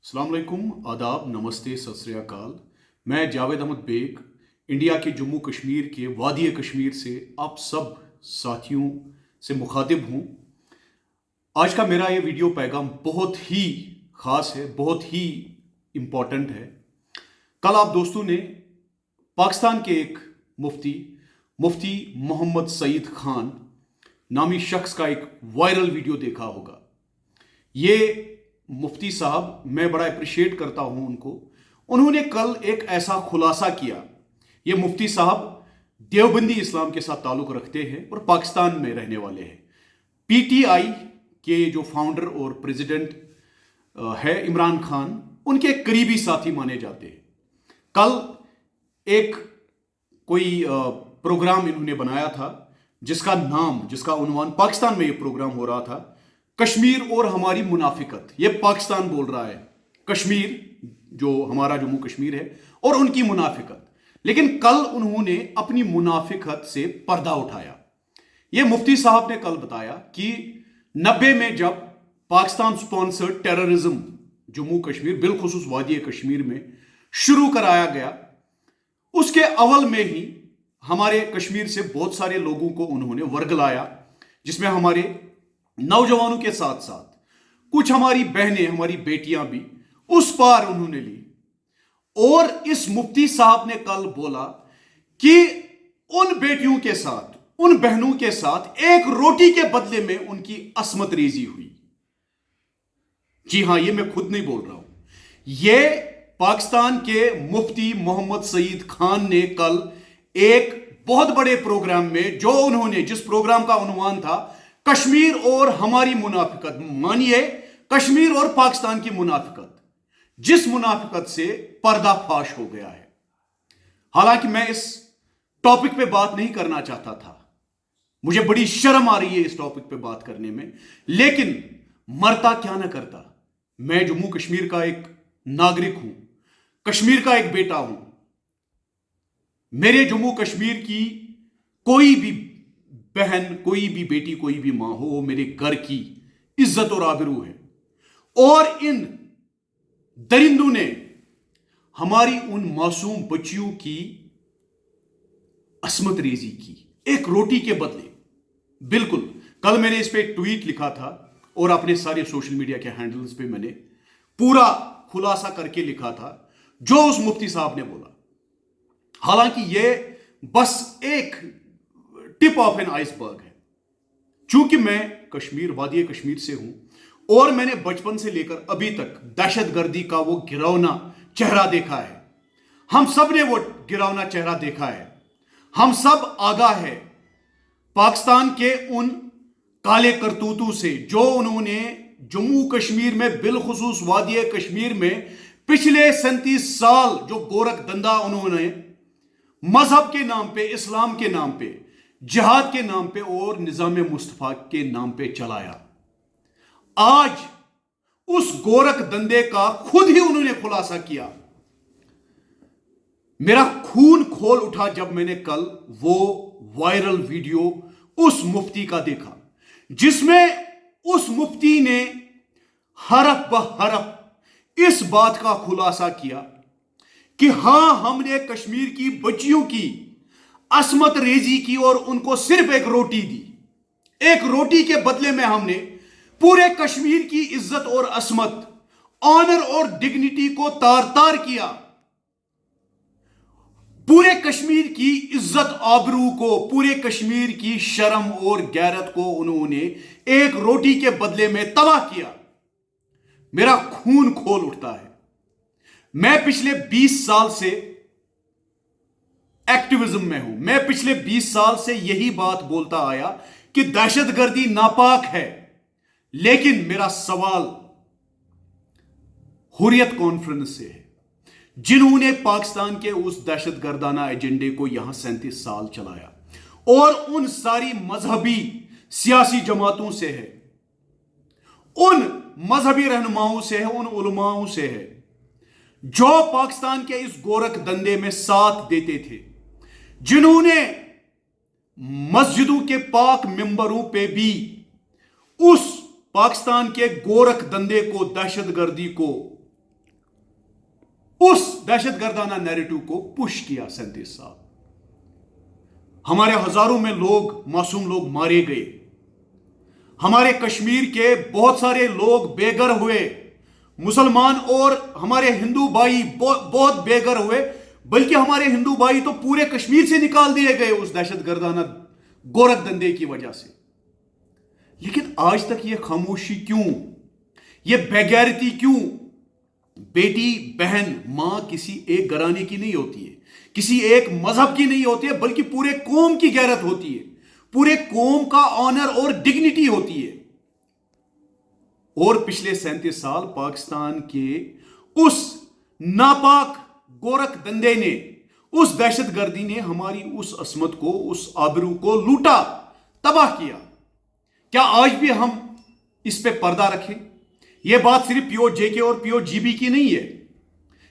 अस्सलाम वालेकुम, आदाब, नमस्ते, सत श्री अकाल। मैं जावेद अहमद बेग इंडिया के जम्मू कश्मीर के वादी कश्मीर से आप सब साथियों से मुखातिब हूँ। आज का मेरा ये वीडियो पैगाम बहुत ही ख़ास है, बहुत ही इम्पॉर्टेंट है। कल आप दोस्तों ने पाकिस्तान के एक मुफ्ती मोहम्मद सईद खान नामी शख्स का एक वायरल वीडियो देखा होगा। ये मुफ्ती साहब, मैं बड़ा अप्रिशिएट करता हूं उनको। उन्होंने कल एक ऐसा खुलासा किया। ये मुफ्ती साहब देवबंदी इस्लाम के साथ ताल्लुक़ रखते हैं और पाकिस्तान में रहने वाले हैं। पीटीआई के जो फाउंडर और प्रेसिडेंट है इमरान खान, उनके करीबी साथी माने जाते हैं। कल एक कोई प्रोग्राम इन्होंने बनाया था जिसका उन्वान, पाकिस्तान में ये प्रोग्राम हो रहा था, कश्मीर और हमारी मुनाफिकत। ये पाकिस्तान बोल रहा है कश्मीर, जो हमारा जम्मू कश्मीर है, और उनकी मुनाफिकत। लेकिन कल उन्होंने अपनी मुनाफिकत से पर्दा उठाया। ये मुफ्ती साहब ने कल बताया कि 90 में जब पाकिस्तान स्पॉन्सर्ड टेररिज्म जम्मू कश्मीर, बिलखुसूस वादी कश्मीर में शुरू कराया गया, उसके अवल में ही हमारे कश्मीर से बहुत सारे लोगों को उन्होंने वर्गलाया, जिसमें हमारे नौजवानों के साथ साथ कुछ हमारी बहनें, हमारी बेटियां भी उस पार उन्होंने ली। और इस मुफ्ती साहब ने कल बोला कि उन बेटियों के साथ, उन बहनों के साथ एक रोटी के बदले में उनकी असमत रेजी हुई। जी हां, ये मैं खुद नहीं बोल रहा हूं, ये पाकिस्तान के मुफ्ती मोहम्मद सईद खान ने कल एक बहुत बड़े प्रोग्राम में, जिस प्रोग्राम का उन्वान था कश्मीर और हमारी मुनाफिकत, मानिए कश्मीर और पाकिस्तान की मुनाफिकत, जिस मुनाफिकत से पर्दाफाश हो गया है। हालांकि मैं इस टॉपिक पे बात नहीं करना चाहता था, मुझे बड़ी शर्म आ रही है इस टॉपिक पे बात करने में, लेकिन मरता क्या ना करता। मैं जम्मू कश्मीर का एक नागरिक हूं, कश्मीर का एक बेटा हूं। मेरे जम्मू कश्मीर की कोई भी बहन, कोई भी बेटी, कोई भी मां हो, वो मेरे घर की इज्जत और आबरू है। और इन दरिंदों ने हमारी उन मासूम बच्चियों की असमत रेजी की एक रोटी के बदले। बिल्कुल, कल मैंने इस पे एक ट्वीट लिखा था और अपने सारे सोशल मीडिया के हैंडल्स पे मैंने पूरा खुलासा करके लिखा था जो उस मुफ्ती साहब ने बोला। हालांकि यह बस एक टिप ऑफ एन आइसबर्ग है। चूंकि मैं कश्मीर, वादी कश्मीर से हूं और मैंने बचपन से लेकर अभी तक दहशतगर्दी का वो गिरौना चेहरा देखा है। हम सब ने वो गिरौना चेहरा देखा है। हम सब आगाह है पाकिस्तान के उन काले करतूतों से जो उन्होंने जम्मू कश्मीर में, बिलखुसूस वादी कश्मीर में पिछले 37 साल जो गोरख धंधा उन्होंने मजहब के नाम पे, इस्लाम के नाम पे, जिहाद के नाम पे और निजाम मुस्तफा के नाम पे चलाया। आज उस गोरख धंधे का खुद ही उन्होंने खुलासा किया। मेरा खून खोल उठा जब मैंने कल वो वायरल वीडियो उस मुफ्ती का देखा, जिसमें उस मुफ्ती ने हरफ ब हरफ इस बात का खुलासा किया कि हां, हमने कश्मीर की बच्चियों की असमत रेजी की और उनको सिर्फ एक रोटी दी। एक रोटी के बदले में हमने पूरे कश्मीर की इज्जत और असमत, ऑनर और डिग्निटी को तार तार किया। पूरे कश्मीर की इज्जत आबरू को, पूरे कश्मीर की शर्म और गैरत को उन्होंने एक रोटी के बदले में तबाह किया। मेरा खून खोल उठता है। मैं पिछले 20 साल से एक्टिविज्म में हूं। मैं पिछले 20 साल से यही बात बोलता आया कि दहशतगर्दी नापाक है। लेकिन मेरा सवाल हुर्रियत कॉन्फ्रेंस से है, जिन्होंने पाकिस्तान के उस दहशतगर्दाना एजेंडे को यहां 37 साल चलाया, और उन सारी मजहबी सियासी जमातों से है, उन मजहबी रहनुमाओं से है, उन उलमाओं से है जो पाकिस्तान के इस गोरख धंधे में साथ देते थे, जिन्होंने मस्जिदों के पाक मिंबरों पे भी उस पाकिस्तान के गोरख धंधे को, दहशतगर्दी को उस दहशत गर्दाना नैरेटिव को पुश किया 37 साल। हमारे हजारों में लोग, मासूम लोग मारे गए। हमारे कश्मीर के बहुत सारे लोग बेघर हुए। मुसलमान और हमारे हिंदू भाई बहुत बेघर हुए, बल्कि हमारे हिंदू भाई तो पूरे कश्मीर से निकाल दिए गए उस दहशत गर्दाना गोरख धंधे की वजह से। लेकिन आज तक यह खामोशी क्यों, यह बेगैरती क्यों? बेटी, बहन, मां किसी एक घराने की नहीं होती है, किसी एक मजहब की नहीं होती है, बल्कि पूरे कौम की गैरत होती है, पूरे कौम का ऑनर और डिग्निटी होती है। और पिछले 37 साल पाकिस्तान के उस नापाक गोरख धंधे ने, उस दहशतगर्दी ने हमारी उस असमत को, उस आबरू को लूटा, तबाह किया। क्या आज भी हम इस पे पर्दा रखें? यह बात सिर्फ POJK और POGB की नहीं है,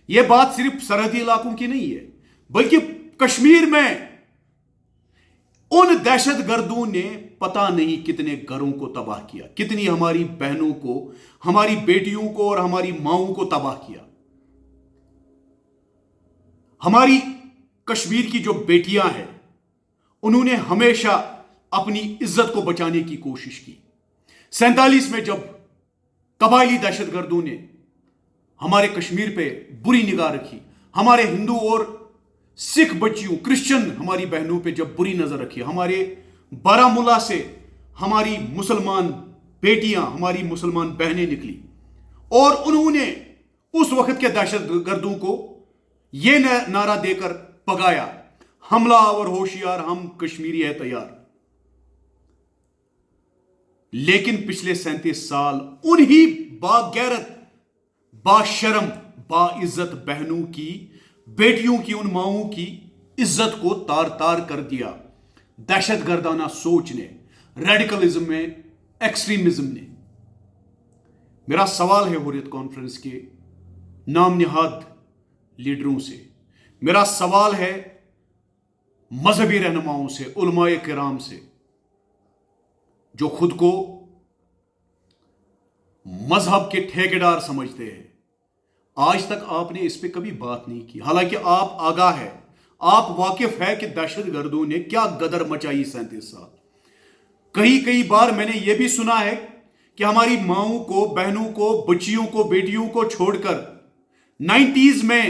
यह बात सिर्फ सरहदी इलाकों की नहीं है, बल्कि कश्मीर में उन दहशतगर्दों ने पता नहीं कितने घरों को तबाह किया, कितनी हमारी बहनों को, हमारी बेटियों को और हमारी माओं को तबाह किया। हमारी कश्मीर की जो बेटियां हैं, उन्होंने हमेशा अपनी इज्जत को बचाने की कोशिश की। 47 में जब कबायली दहशतगर्दों ने हमारे कश्मीर पे बुरी निगाह रखी, हमारे हिंदू और सिख बच्चियों, क्रिश्चियन हमारी बहनों पे जब बुरी नजर रखी, हमारे बारामूला से हमारी मुसलमान बेटियां, हमारी मुसलमान बहनें निकली और उन्होंने उस वक्त के दहशतगर्दों को यह नारा देकर भगाया, हमला और होशियार, हम कश्मीरी है तैयार। लेकिन पिछले 37 साल उन्हीं बागैरत, बाशरम, बाइज्जत बहनों की, बेटियों की, उन माओं की इज्जत को तार तार कर दिया दहशतगर्दाना सोच ने, रेडिकलिज्म में, एक्सट्रीमिज्म ने। मेरा सवाल है हुर्रियत कॉन्फ्रेंस के नाम निहाद लीडरों से, मेरा सवाल है मजहबी रहनुमाओं से, उलमाए किराम से, जो खुद को मजहब के ठेकेदार समझते हैं। आज तक आपने इस पे कभी बात नहीं की, हालांकि आप आगाह है, आप वाकिफ है कि दहशतगर्दों ने क्या गदर मचाई 37 साल। कई बार मैंने यह भी सुना है कि हमारी माओं को, बहनों को, बच्चियों को, बेटियों को छोड़कर 90s में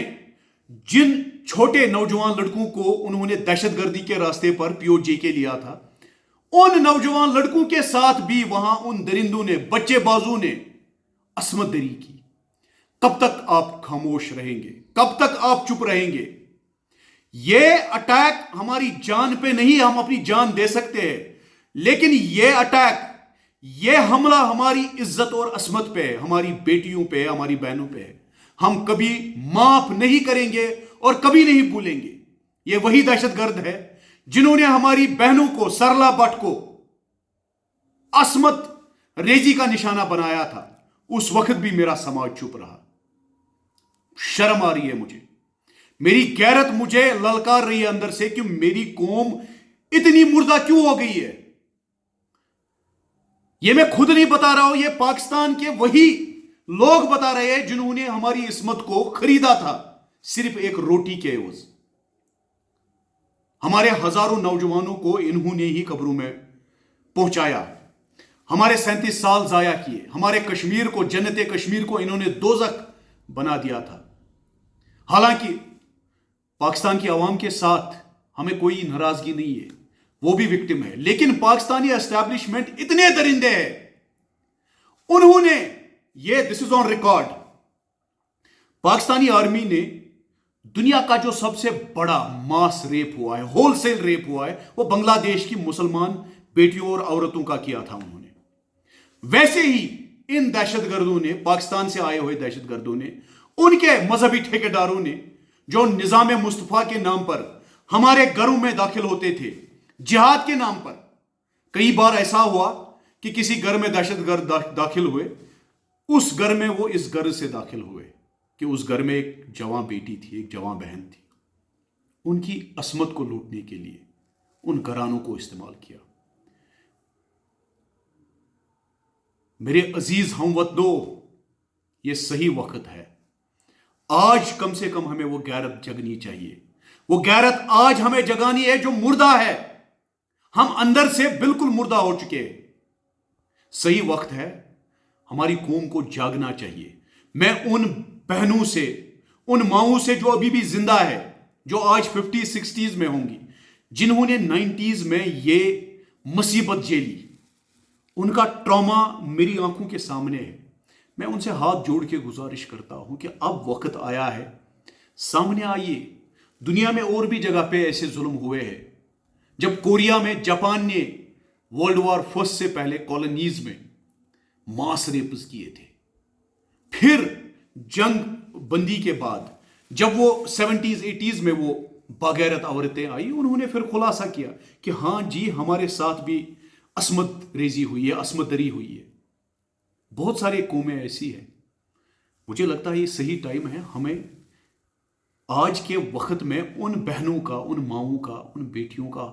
जिन छोटे नौजवान लड़कों को उन्होंने दहशतगर्दी के रास्ते पर POJK लिया था, उन नौजवान लड़कों के साथ भी वहां उन दरिंदों ने, बच्चेबाजों ने असमत दरी की। कब तक आप खामोश रहेंगे? कब तक आप चुप रहेंगे? यह अटैक हमारी जान पे नहीं, हम अपनी जान दे सकते हैं, लेकिन यह अटैक, यह हमला हमारी इज्जत और असमत पे है, हमारी बेटियों पे, हमारी बहनों पे है। हम कभी माफ नहीं करेंगे और कभी नहीं भूलेंगे। यह वही दहशतगर्द है जिन्होंने हमारी बहनों को, सरला भट्ट को असमत रेजी का निशाना बनाया था। उस वक्त भी मेरा समाज चुप रहा। शर्म आ रही है मुझे, मेरी गैरत मुझे ललकार रही है अंदर से कि मेरी कौम इतनी मुर्दा क्यों हो गई है। यह मैं खुद नहीं बता रहा हूं, यह पाकिस्तान के वही लोग बता रहे हैं जिन्होंने हमारी इस्मत को खरीदा था सिर्फ एक रोटी के एवज। हमारे हजारों नौजवानों को इन्होंने ही कब्रों में पहुंचाया, हमारे 37 साल जाया किए, हमारे कश्मीर को, जन्नत कश्मीर को इन्होंने दोजख बना दिया था। हालांकि पाकिस्तान की आवाम के साथ हमें कोई नाराजगी नहीं है, वो भी विक्टिम है, लेकिन पाकिस्तानी एस्टैब्लिशमेंट इतने दरिंदे हैं, उन्होंने ये, this is on record, Pakistani army ने दुनिया का जो सबसे बड़ा मास रेप हुआ है, होलसेल रेप हुआ है, वो बांग्लादेश की मुसलमान बेटियों और औरतों का किया था उन्होंने। वैसे ही इन दहशतगर्दों ने, पाकिस्तान से आए हुए दहशतगर्दों ने, उनके मजहबी ठेकेदारों ने, जो निजाम मुस्तफा के नाम पर हमारे घरों में दाखिल होते थे, जिहाद के नाम पर। कई बार ऐसा हुआ कि किसी घर में दहशतगर्द दाखिल हुए, उस घर में वो इस घर से दाखिल हुए कि उस घर में एक जवां बेटी थी, एक जवां बहन थी। उनकी असमत को लूटने के लिए उन घरानों को इस्तेमाल किया। मेरे अजीज हमवतनो, ये सही वक्त है, آج کم سے کم ہمیں وہ غیرت جگنی چاہیے. وہ غیرت آج ہمیں جگانی ہے جو مردہ ہے. ہم اندر سے بالکل مردہ ہو چکے ہیں. صحیح وقت ہے, ہماری قوم کو جاگنا چاہیے. میں ان بہنوں سے, ان ماؤں سے جو ابھی بھی زندہ ہے, جو آج 50 60s میں ہوں گی, جنہوں نے 90s میں یہ مصیبت جھیلی, ان کا ٹراما میری آنکھوں کے سامنے ہے. میں ان سے ہاتھ جوڑ کے گزارش کرتا ہوں کہ اب وقت آیا ہے, سامنے آئیے. دنیا میں اور بھی جگہ پہ ایسے ظلم ہوئے ہیں. جب کوریا میں جاپان نے ورلڈ وار فرسٹ سے پہلے کالونیز میں ماس ریپز کیے تھے, پھر جنگ بندی کے بعد جب وہ 70s 80s میں وہ باغیرت عورتیں آئی, انہوں نے پھر خلاصہ کیا کہ ہاں جی ہمارے ساتھ بھی عصمت ریزی ہوئی ہے, عصمت دری ہوئی ہے. بہت سارے قومیں ایسی ہیں. مجھے لگتا ہے یہ صحیح ٹائم ہے ہمیں آج کے وقت میں ان بہنوں کا, ان ماؤں کا, ان بیٹیوں کا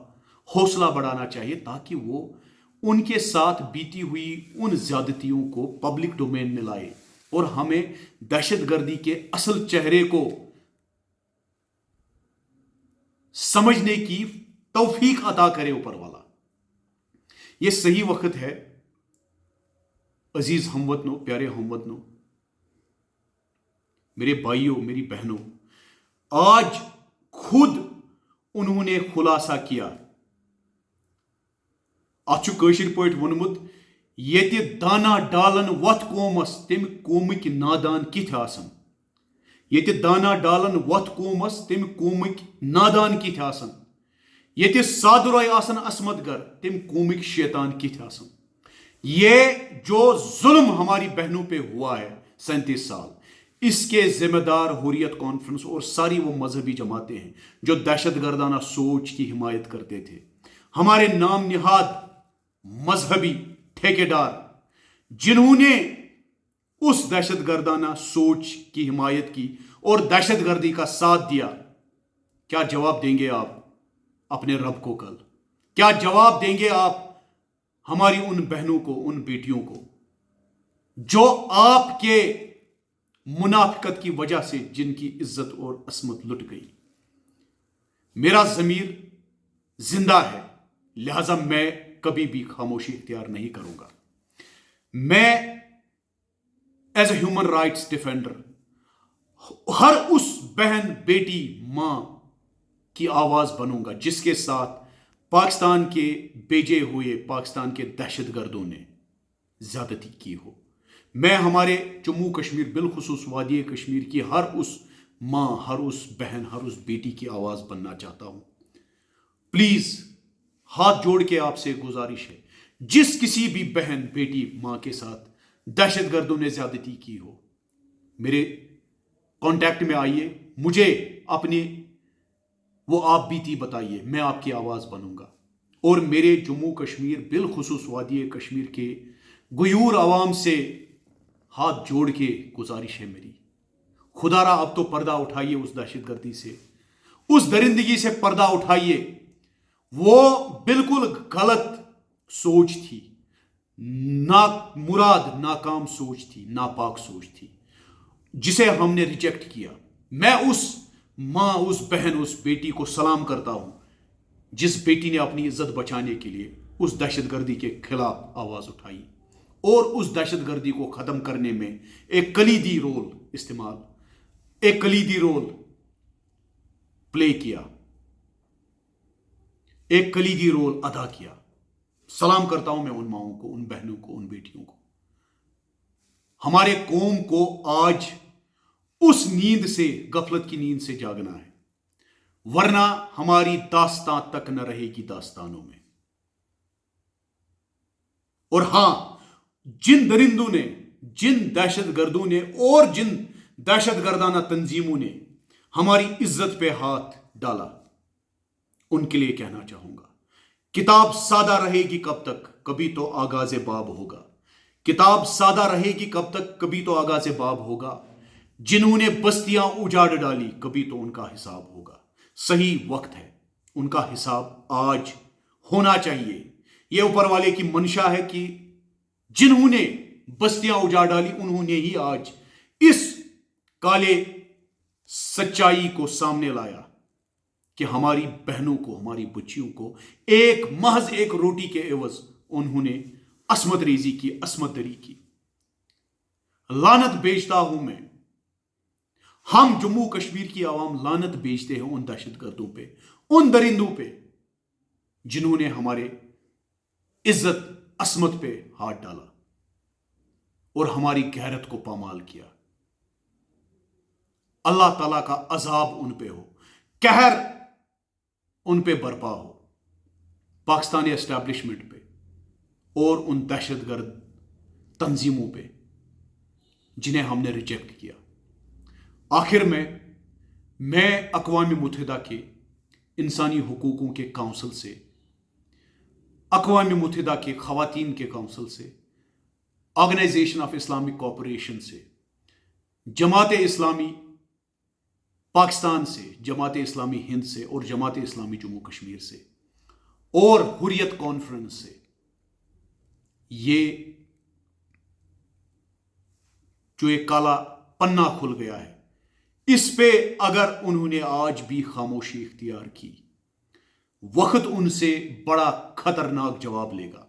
حوصلہ بڑھانا چاہیے تاکہ وہ ان کے ساتھ بیتی ہوئی ان زیادتیوں کو پبلک ڈومین میں لائے اور ہمیں دہشت گردی کے اصل چہرے کو سمجھنے کی توفیق عطا کرے اوپر والا. یہ صحیح وقت ہے عزیز ہم وطنوں, پیارے ہم وطنوں, میرے بھائیوں, میری بہنوں, آج خود انہوں نے خلاصہ کیا. اتھ کٲشِر پٲٹھۍ ووٚنمُت, ییٚتہِ دانا ڈالن وتھ قومس تمہِ قومٕکۍ نادان کِتھۍ آسن. ییٚتہِ دانا ڈالن وتھ قومس تمہِ قومٕکۍ نادان کِتھۍ آسن. ییٚتہِ سادروے آسن عصمت گر تمہِ قومٕکۍ شیطان کِتھۍ آسن. یہ جو ظلم ہماری بہنوں پہ ہوا ہے 37 سال, اس کے ذمہ دار حریت کانفرنس اور ساری وہ مذہبی جماعتیں ہیں جو دہشت گردانہ سوچ کی حمایت کرتے تھے. ہمارے نام نہاد مذہبی ٹھیکیدار جنہوں نے اس دہشت گردانہ سوچ کی حمایت کی اور دہشت گردی کا ساتھ دیا, کیا جواب دیں گے آپ اپنے رب کو کل؟ کیا جواب دیں گے آپ ہماری ان بہنوں کو, ان بیٹیوں کو جو آپ کے منافقت کی وجہ سے جن کی عزت اور عصمت لٹ گئی؟ میرا ضمیر زندہ ہے, لہذا میں کبھی بھی خاموشی اختیار نہیں کروں گا. میں as a human rights defender ہر اس بہن, بیٹی, ماں کی آواز بنوں گا جس کے ساتھ پاکستان کے بھیجے ہوئے پاکستان کے دہشت گردوں نے زیادتی کی ہو. میں ہمارے جموں کشمیر بالخصوص وادی کشمیر کی ہر اس ماں, ہر اس بہن, ہر اس بیٹی کی آواز بننا چاہتا ہوں. پلیز ہاتھ جوڑ کے آپ سے گزارش ہے, جس کسی بھی بہن, بیٹی, ماں کے ساتھ دہشت گردوں نے زیادتی کی ہو, میرے کانٹیکٹ میں آئیے, مجھے اپنی وہ آپ بیتی بتائیے, میں آپ کی آواز بنوں گا. اور میرے جموں کشمیر بالخصوص وادی کشمیر کے غیور عوام سے ہاتھ جوڑ کے گزارش ہے میری, خدا را اب تو پردہ اٹھائیے اس دہشت گردی سے, اس درندگی سے پردہ اٹھائیے. وہ بالکل غلط سوچ تھی, مراد ناکام سوچ تھی, ناپاک سوچ تھی, جسے ہم نے ریجیکٹ کیا. میں اس ماں, اس بہن, اس بیٹی کو سلام کرتا ہوں جس بیٹی نے اپنی عزت بچانے کے لیے اس دہشت گردی کے خلاف آواز اٹھائی اور اس دہشت گردی کو ختم کرنے میں ایک کلیدی رول پلے کیا, ایک کلیدی رول ادا کیا. سلام کرتا ہوں میں ان ماؤں کو, ان بہنوں کو, ان بیٹیوں کو. ہمارے قوم کو آج اس نیند سے, غفلت کی نیند سے جاگنا ہے, ورنہ ہماری داستان تک نہ رہے گی داستانوں میں. اور ہاں, جن درندوں نے, جن دہشت گردوں نے اور جن دہشت گردانہ تنظیموں نے ہماری عزت پہ ہاتھ ڈالا, ان کے لیے کہنا چاہوں گا, کتاب سادہ رہے گی کب تک, کبھی تو آغاز باب ہوگا. کتاب سادہ رہے گی کب تک, کبھی تو آغاز باب ہوگا. جنہوں نے بستیاں اجاڑ ڈالی, کبھی تو ان کا حساب ہوگا. صحیح وقت ہے, ان کا حساب آج ہونا چاہیے. یہ اوپر والے کی منشا ہے کہ جنہوں نے بستیاں اجاڑ ڈالی انہوں نے ہی آج اس کالے سچائی کو سامنے لایا کہ ہماری بہنوں کو، ہماری بچیوں کو محض ایک روٹی کے عوض انہوں نے عصمت ریزی کی، عصمت دری کی۔ لعنت بیچتا ہوں میں، ہم جموں کشمیر کی عوام لعنت بیچتے ہیں ان دہشت گردوں پہ، ان درندوں پہ جنہوں نے ہمارے عزت عصمت پہ ہاتھ ڈالا اور ہماری غیرت کو پامال کیا۔ اللہ تعالیٰ کا عذاب ان پہ ہو، قہر ان پہ برپا ہو، پاکستانی اسٹیبلشمنٹ پہ اور ان دہشت گرد تنظیموں پہ جنہیں ہم نے ریجیکٹ کیا۔ آخر میں اقوام متحدہ کے انسانی حقوقوں کے کونسل سے، اقوام متحدہ کے خواتین کے کونسل سے، آرگنائزیشن آف اسلامک کوآپریشن سے، جماعت اسلامی پاکستان سے، جماعت اسلامی ہند سے اور جماعت اسلامی جموں کشمیر سے اور حریت کانفرنس سے یہ جو ایک کالا پنہ کھل گیا ہے، اس پہ اگر انہوں نے آج بھی خاموشی اختیار کی، وقت ان سے بڑا خطرناک جواب لے گا۔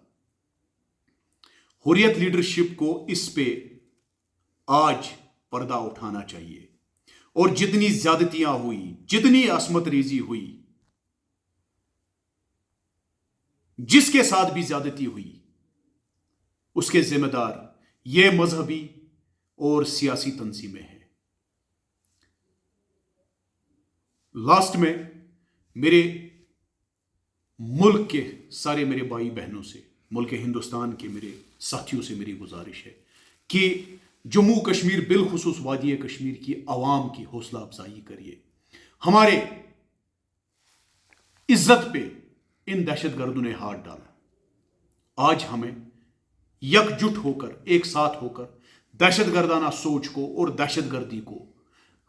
حریت لیڈرشپ کو اس پہ آج پردہ اٹھانا چاہیے، اور جتنی زیادتیاں ہوئی، جتنی عصمت ریزی ہوئی، جس کے ساتھ بھی زیادتی ہوئی، اس کے ذمہ دار یہ مذہبی اور سیاسی تنظیمیں ہیں۔ لاسٹ میں میرے ملک کے سارے میرے بھائی بہنوں سے، ملک ہندوستان کے میرے ساتھیوں سے میری گزارش ہے کہ جموں کشمیر بالخصوص وادی کشمیر کی عوام کی حوصلہ افزائی کریے، ہمارے عزت پہ ان دہشت گردوں نے ہاتھ ڈالا۔ آج ہمیں یکجٹ ہو کر، ایک ساتھ ہو کر دہشت گردانہ سوچ کو اور دہشت گردی کو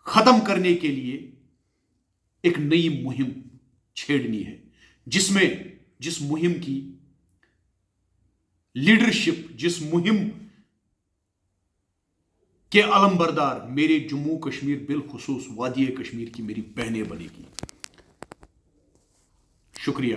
ختم کرنے کے لیے ایک نئی مہم چھیڑنی ہے، جس مہم کی لیڈرشپ، جس مہم کے علم بردار میرے جموں کشمیر بالخصوص وادی کشمیر کی میری بہنیں بنے گی۔ شکریہ۔